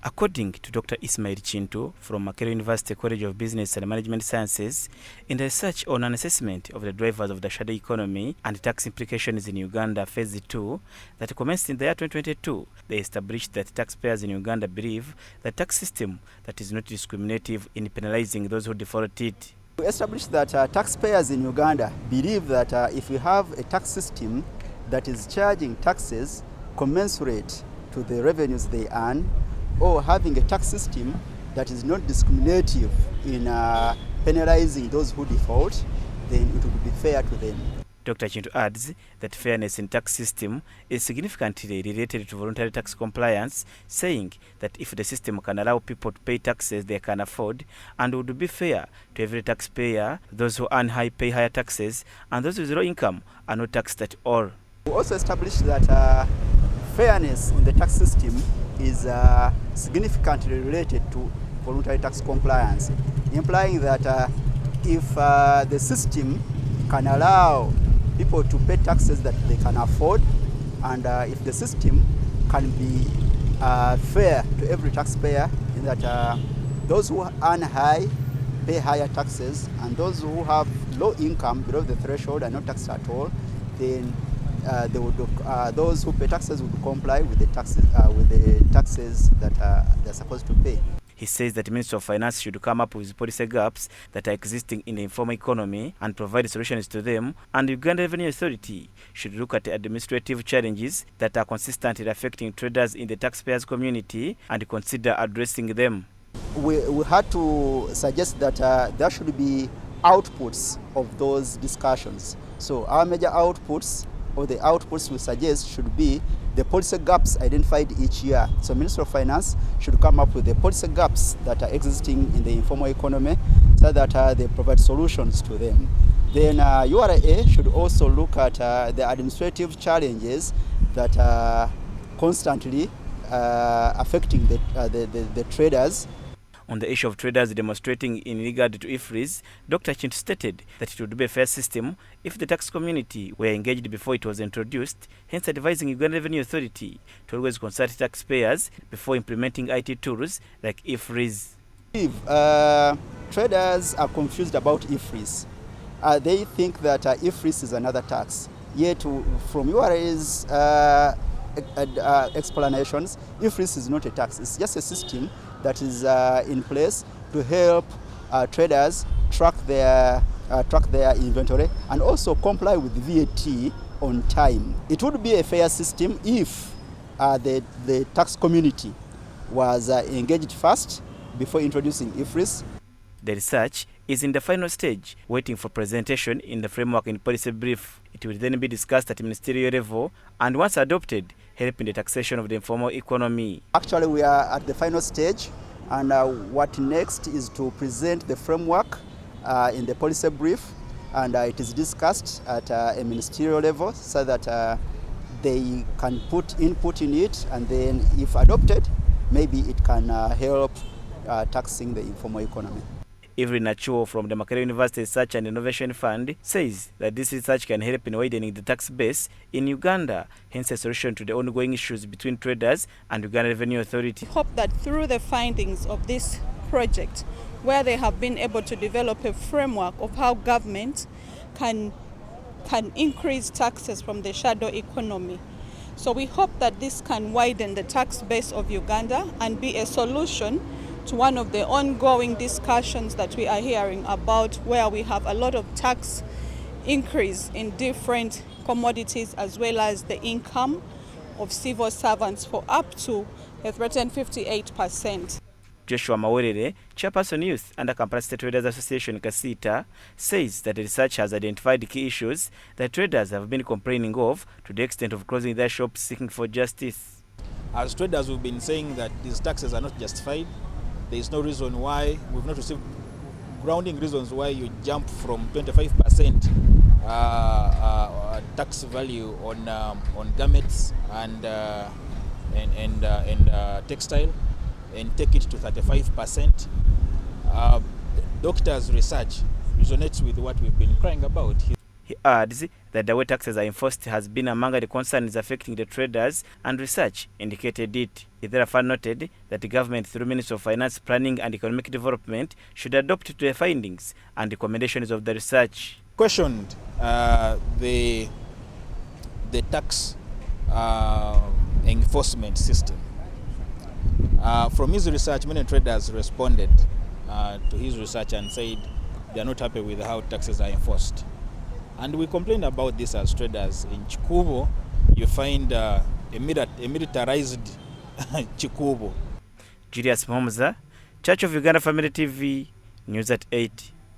According to Dr. Ismail Chintu from Makerere University College of Business and Management Sciences, in the research on an assessment of the drivers of the shadow economy and tax implications in Uganda Phase 2 that commenced in the year 2022, they established that taxpayers in Uganda believe the tax system that is not discriminative in penalizing those who default it. We established that taxpayers in Uganda believe that if we have a tax system that is charging taxes commensurate to the revenues they earn, or having a tax system that is not discriminative in penalizing those who default, then it would be fair to them. Dr. Chintu adds that fairness in tax system is significantly related to voluntary tax compliance, saying that if the system can allow people to pay taxes they can afford and would be fair to every taxpayer, those who earn high pay higher taxes and those with low income are not taxed at all. We also established that fairness in the tax system is significantly related to voluntary tax compliance, implying that if the system can allow people to pay taxes that they can afford, and if the system can be fair to every taxpayer, in that those who earn high pay higher taxes and those who have low income below the threshold are not taxed at all, then those who pay taxes would comply with the taxes that they're supposed to pay. He says that the Ministry of Finance should come up with policy gaps that are existing in the informal economy and provide solutions to them, and the Uganda Revenue Authority should look at administrative challenges that are consistently affecting traders in the taxpayers' community and consider addressing them. We had to suggest that there should be outputs of those discussions. So our major outputs, or the outputs we suggest, should be the policy gaps identified each year. So Ministry of Finance should come up with the policy gaps that are existing in the informal economy so that they provide solutions to them. Then URA should also look at the administrative challenges that are constantly affecting the traders. On the issue of traders demonstrating in regard to IFRIS, Dr. Chintu stated that it would be a fair system if the tax community were engaged before it was introduced, hence advising Uganda Revenue Authority to always consult taxpayers before implementing IT tools like IFRIS. Traders are confused about IFRIS. They think that IFRIS is another tax. Yet from URA's explanations, IFRIS is not a tax. It's just a system that is in place to help traders track their inventory and also comply with VAT on time. It would be a fair system if the tax community was engaged first before introducing IFRIS. The research is in the final stage, waiting for presentation in the framework and policy brief. It will then be discussed at ministerial level and once adopted, help in the taxation of the informal economy. Actually, we are at the final stage, and what next is to present the framework in the policy brief, and it is discussed at a ministerial level so that they can put input in it, and then if adopted, maybe it can help taxing the informal economy. Evelyn Nachuo from the Makerere University Research and Innovation Fund says that this research can help in widening the tax base in Uganda, hence a solution to the ongoing issues between traders and Uganda Revenue Authority. I hope that through the findings of this project, where they have been able to develop a framework of how government can increase taxes from the shadow economy. So we hope that this can widen the tax base of Uganda and be a solution to one of the ongoing discussions that we are hearing about, where we have a lot of tax increase in different commodities as well as the income of civil servants for up to a threatened 58%. Joshua Makerere, Chairperson Youth under Kampala State Traders Association Kasita, says that the research has identified key issues that traders have been complaining of to the extent of closing their shops seeking for justice. As traders, we've been saying that these taxes are not justified. There is no reason why, we've not received grounding reasons why you jump from 25% tax value on garments and textile and take it to 35%. Doctors' research resonates with what we've been crying about. He adds that the way taxes are enforced has been among the concerns affecting the traders, and research indicated it. He therefore noted that the government, through Ministry of Finance, Planning and Economic Development, should adopt to the findings and recommendations of the research. Questioned the tax enforcement system. From his research, many traders responded to his research and said they are not happy with how taxes are enforced. And we complained about this as traders. In Chikubo, you find a militarized Chikubo. Julius Momza, Church of Uganda Family TV, News at 8.